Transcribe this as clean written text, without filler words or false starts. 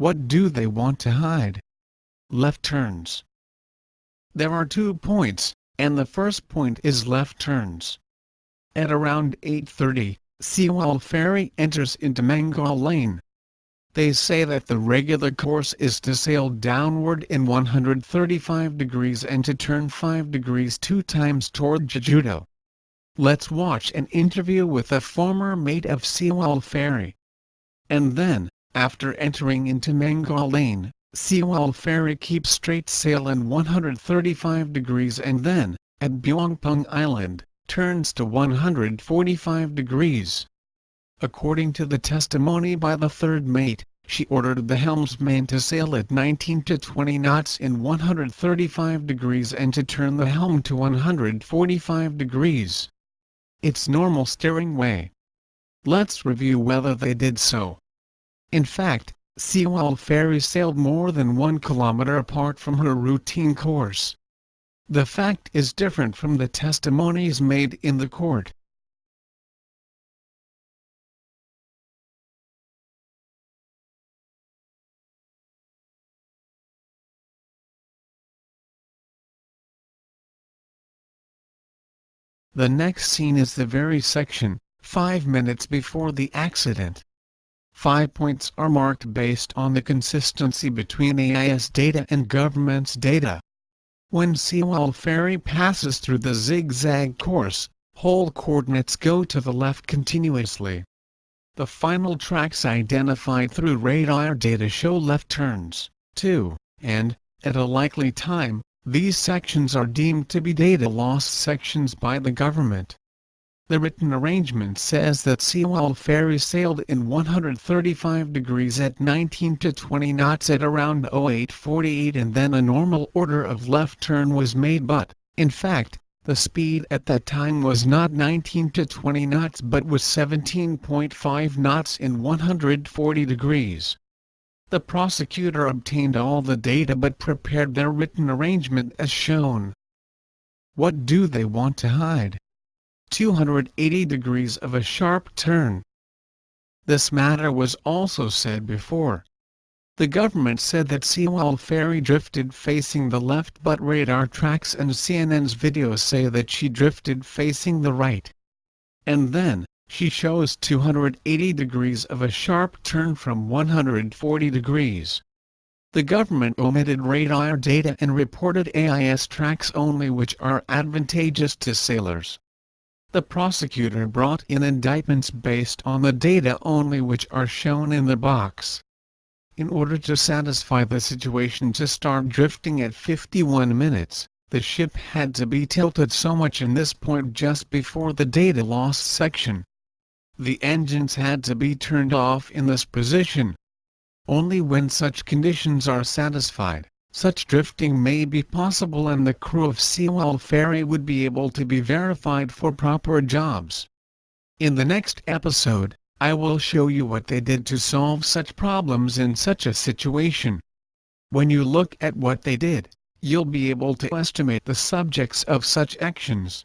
What do they want to hide? Left turns. There are 2 points, and the first point is left turns. At around 8:30, Sewol Ferry enters into Mangal Lane. They say that the regular course is to sail downward in 135 degrees and to turn 5 degrees 2 times toward Jeju. Let's watch an interview with a former mate of Sewol Ferry. And then, after entering into Mangal Lane, Sewol Ferry keeps straight sail in 135 degrees and then, at Byongpung Island, turns to 145 degrees. According to the testimony by the third mate, she ordered the helmsman to sail at 19 to 20 knots in 135 degrees and to turn the helm to 145 degrees. It's normal steering way. Let's review whether they did so. In fact, Sewol Ferry sailed more than 1 kilometer apart from her routine course. The fact is different from the testimonies made in the court. The next scene is the very section, 5 minutes before the accident. 5 points are marked based on the consistency between AIS data and government's data. When Sewol Ferry passes through the zigzag course, whole coordinates go to the left continuously. The final tracks identified through radar data show left turns, too, and, at a likely time, these sections are deemed to be data loss sections by the government. The written arrangement says that Sewol Ferry sailed in 135 degrees at 19 to 20 knots at around 08:48 and then a normal order of left turn was made but, in fact, the speed at that time was not 19 to 20 knots but was 17.5 knots in 140 degrees. The prosecutor obtained all the data but prepared their written arrangement as shown. What do they want to hide? 280 degrees of a sharp turn. This matter was also said before. The government said that Sewol Ferry drifted facing the left but radar tracks and CNN's videos say that she drifted facing the right. And then, she shows 280 degrees of a sharp turn from 140 degrees. The government omitted radar data and reported AIS tracks only which are advantageous to sailors. The prosecutor brought in indictments based on the data only which are shown in the box. In order to satisfy the situation to start drifting at 51 minutes, the ship had to be tilted so much in this point just before the data loss section. The engines had to be turned off in this position. Only when such conditions are satisfied, such drifting may be possible and the crew of Sewol Ferry would be able to be verified for proper jobs. In the next episode, I will show you what they did to solve such problems in such a situation. When you look at what they did, you'll be able to estimate the subjects of such actions.